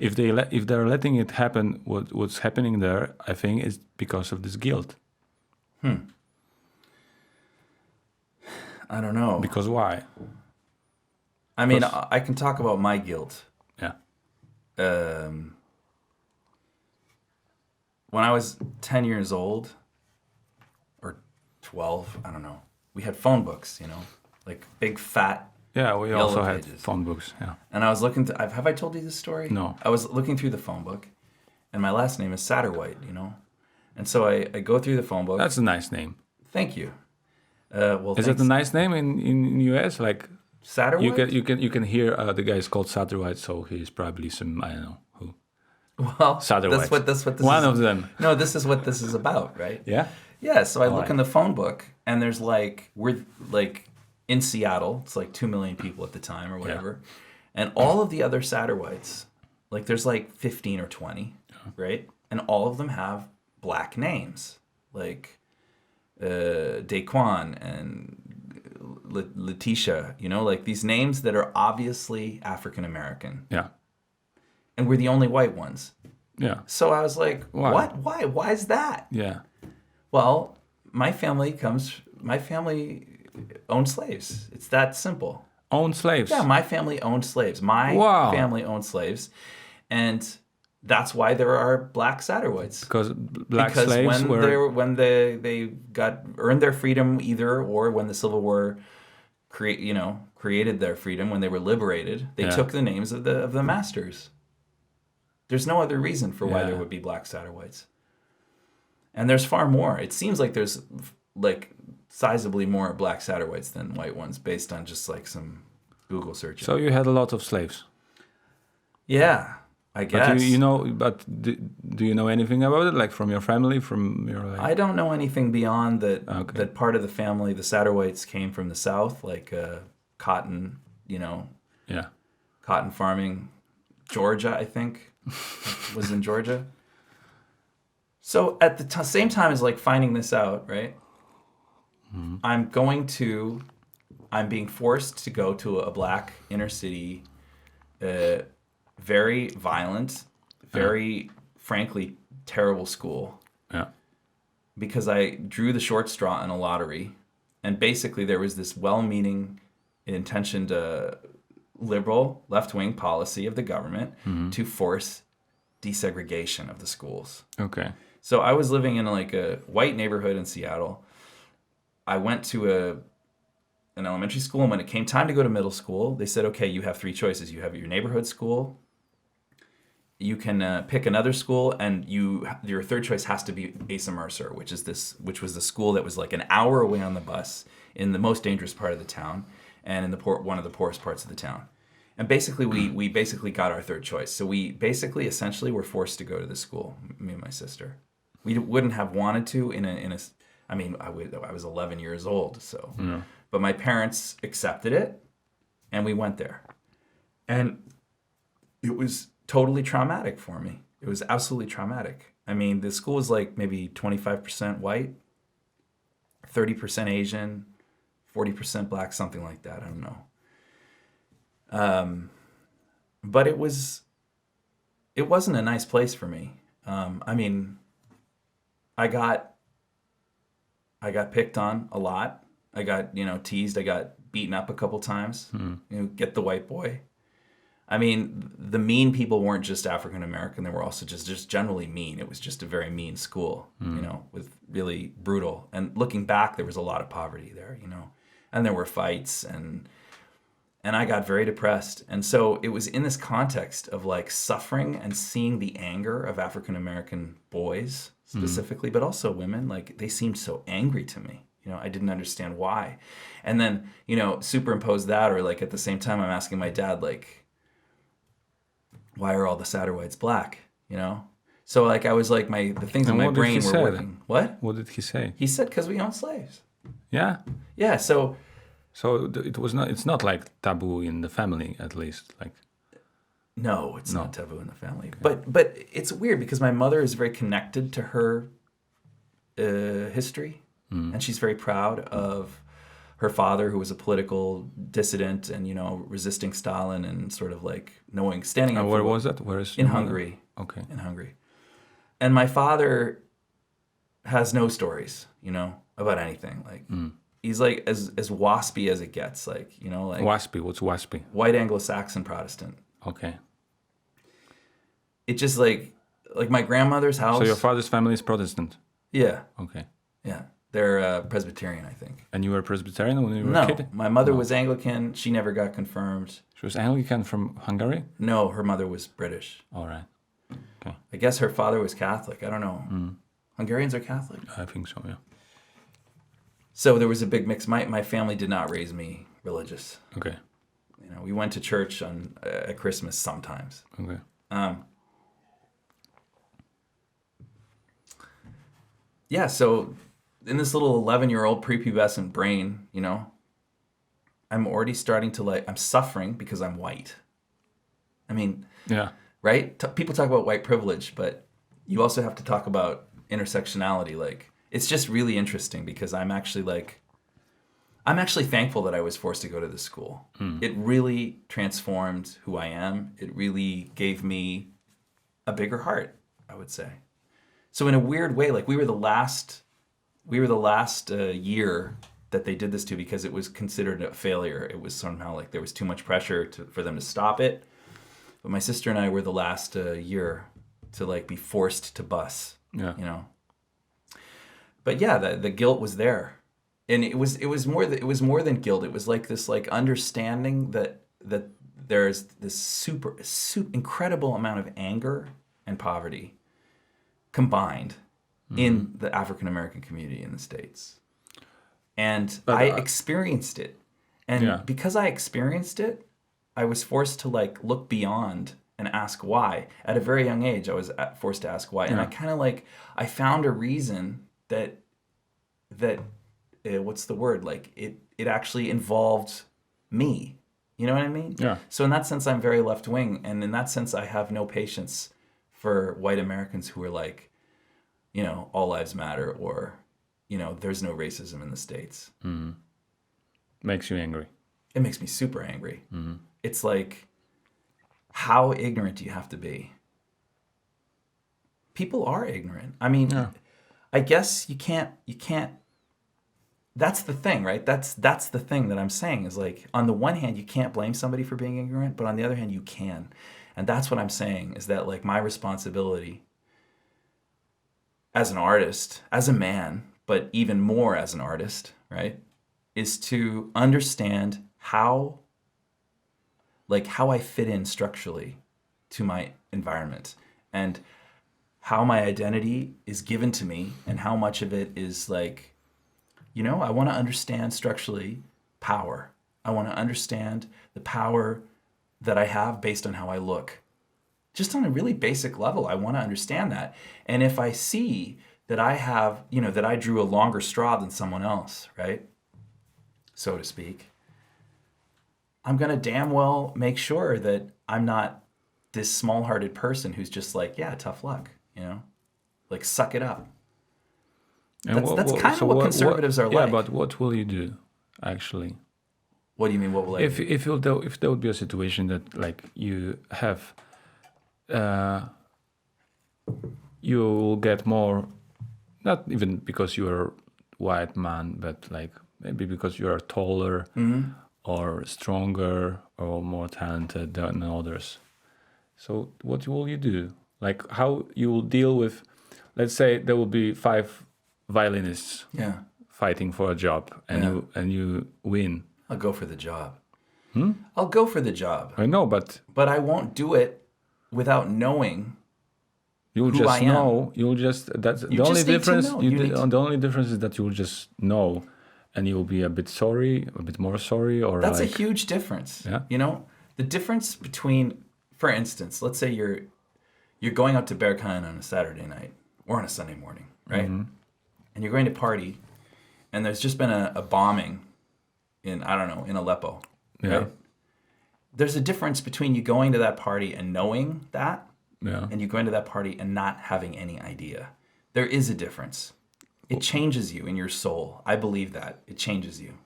If they're letting it happen, what's happening there, I think, is because of this guilt. I don't know. Because why? I mean, I can talk about my guilt. Yeah. When I was 10 years old, or 12, I don't know, we had phone books, like big fat. Yeah, we Yellow also pages. had phone books. Yeah. And I was looking have I told you this story? No. I was looking through the phone book, and my last name is Satterwhite, And so I go through the phone book. That's a nice name. Thank you. Well, is it a nice name in US? Like Satterwhite? You can hear the guy is called Satterwhite, so he's probably some, I don't know who. Well, Satterwhite. That's what this One is. of them. No, this is what this is about, right? Yeah. Yeah. So I look in the phone book, and there's we're in Seattle. It's 2 million people at the time, or whatever, and all of the other Satterwhites, there's 15 or 20, right? And all of them have black names, Daquan and Letitia, these names that are obviously African American. Yeah. And we're the only white ones. Yeah. So I was like, Why? what? Why? Why is that? Yeah. Well, my family owned slaves. It's that simple. Owned slaves? Yeah, my family owned slaves. My family owned slaves. And that's why there are black Satterwhites. Because slaves when they earned their freedom or when the Civil War created their freedom, when they were liberated, they took the names of the masters. There's no other reason for why there would be black Satterwhites. And there's far more. It seems like there's sizably more black Satterwhites than white ones based on just some Google searches. So you had a lot of slaves? Yeah, I guess. But do you know anything about it? From your family, from your... I don't know anything beyond that. Okay. That part of the family, the Satterwhites, came from the South, cotton, Yeah. Cotton farming. Georgia, I think, was in Georgia. So at the same time as finding this out, right? Mm-hmm. I'm being forced to go to a black inner city, very violent, very frankly terrible school. Yeah. Because I drew the short straw in a lottery, and basically there was this well-meaning, intentioned liberal left-wing policy of the government to force desegregation of the schools. Okay. So I was living in a white neighborhood in Seattle. I went to an elementary school, and when it came time to go to middle school, they said, okay, you have 3 choices. You have your neighborhood school, you can pick another school, and your third choice has to be Asa Mercer, which was the school that was an hour away on the bus in the most dangerous part of the town, and in one of the poorest parts of the town. And basically, we basically got our third choice. So we essentially were forced to go to this school, me and my sister. We wouldn't have wanted to I was 11 years old, so. Yeah. But my parents accepted it, and we went there. And it was totally traumatic for me. It was absolutely traumatic. The school was maybe 25% white, 30% Asian, 40% black, something like that. I don't know. But it wasn't a nice place for me. I got picked on a lot. I got, teased. I got beaten up a couple times. Get the white boy. The mean people weren't just African American. They were also just generally mean. It was just a very mean school, with really brutal. And looking back, there was a lot of poverty there, and there were fights, and I got very depressed. And so it was in this context of suffering and seeing the anger of African American boys specifically, but also women. They seemed so angry to me. I didn't understand why. And then, superimpose that, or at the same time, I'm asking my dad, why are all the Satterwhites black? So I was the things in my brain were working. What? What did he say? He said, because we own slaves. Yeah. Yeah. So So it was not. It's not like taboo in the family, at least. Like No, it's not taboo in the family. But it's weird because my mother is very connected to her history, and she's very proud of her father, who was a political dissident and resisting Stalin and sort of like standing up. And where was that? Where is in Hungary? Okay. In Hungary, and my father has no stories, about anything. Like he's like as waspy as it gets. Like like Waspy. What's waspy? white Anglo-Saxon Protestant. Okay. It just like my grandmother's house. So your father's family is Protestant. Yeah, Okay. yeah. They're Presbyterian, I think. And you were Presbyterian when you were No, a kid? my mother was Anglican. She never got confirmed. She was Anglican from Hungary? No, her mother was British. All right. Okay. I guess her father was Catholic. I don't know. Hungarians are Catholic. I think so, yeah. So there was a big mix. My family did not raise me religious. Okay. We went to church on at Christmas sometimes. Okay. Yeah, so in this little 11-year-old prepubescent brain, I'm already starting to I'm suffering because I'm white. I mean, Yeah. right? People talk about white privilege, but you also have to talk about intersectionality. Like, it's just really interesting because I'm actually thankful that I was forced to go to this school. It really transformed who I am. It really gave me a bigger heart, I would say. So in a weird way, like we were the last year that they did this to because it was considered a failure. It was somehow like there was too much pressure for them to stop it. But my sister and I were the last year to like be forced to bus. Yeah. But yeah, the guilt was there, and it was more than guilt. It was like this like understanding that there's this super incredible amount of anger and poverty combined in the African American community in the States. And I experienced it. And because I experienced it, I was forced to like look beyond and ask why. At a very young age, I was forced to ask why. And I kind of I found a reason that what's the word? Like it actually involved me. You know what I mean? Yeah. So in that sense, I'm very left wing. And in that sense, I have no patience for white Americans who are like, all lives matter, or, there's no racism in the States. Makes you angry. It makes me super angry. It's like, how ignorant do you have to be? People are ignorant. I mean, I guess you can't, that's the thing, right? That's the thing that I'm saying is like, on the one hand, you can't blame somebody for being ignorant, but on the other hand, you can. And that's what I'm saying is that like my responsibility as an artist, as a man, but even more as an artist, right, is to understand how I fit in structurally to my environment and how my identity is given to me and how much of it is like, I want to understand structurally power. I want to understand the power that I have based on how I look. Just on a really basic level, I want to understand that. And if I see that I have, that I drew a longer straw than someone else, right, so to speak, I'm going to damn well make sure that I'm not this small-hearted person who's just like, yeah, tough luck, like suck it up. And that's kind of what conservatives are like. Yeah, but what will you do, actually? What do you mean? What will I do? If there would be a situation that like you have, you will get more, not even because you're a white man, but like maybe because you are taller or stronger or more talented than others. So what will you do? Like how you will deal with, let's say there will be 5 violinists fighting for a job and you win. I'll go for the job. I'll go for the job. I know, but I won't do it without knowing. You'll who just I am. know. You'll just that's You the only just need to difference. know. The only difference is that you'll just know, and you'll be a bit sorry, a bit more sorry, or that's like, a huge difference. Yeah. The difference between, for instance, let's say you're going out to Berghain on a Saturday night or on a Sunday morning, right? And you're going to party, and there's just been a bombing in I don't know, in Aleppo. Yeah. Right? There's a difference between you going to that party and knowing that, Yeah. and you going to that party and not having any idea. There is a difference. It changes you in your soul. I believe that. It changes you.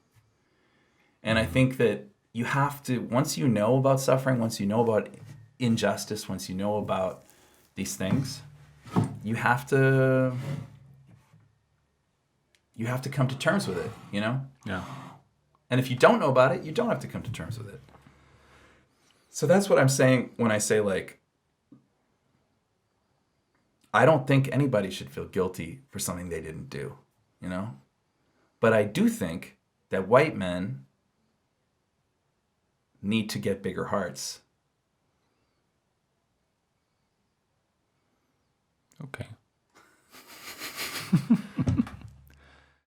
And I think that you have to, once you know about suffering, once you know about injustice, once you know about these things, you have to come to terms with it, you know? Yeah. And if you don't know about it, you don't have to come to terms with it. So that's what I'm saying when I say, like, I don't think anybody should feel guilty for something they didn't do, you know? But I do think that white men need to get bigger hearts. Okay.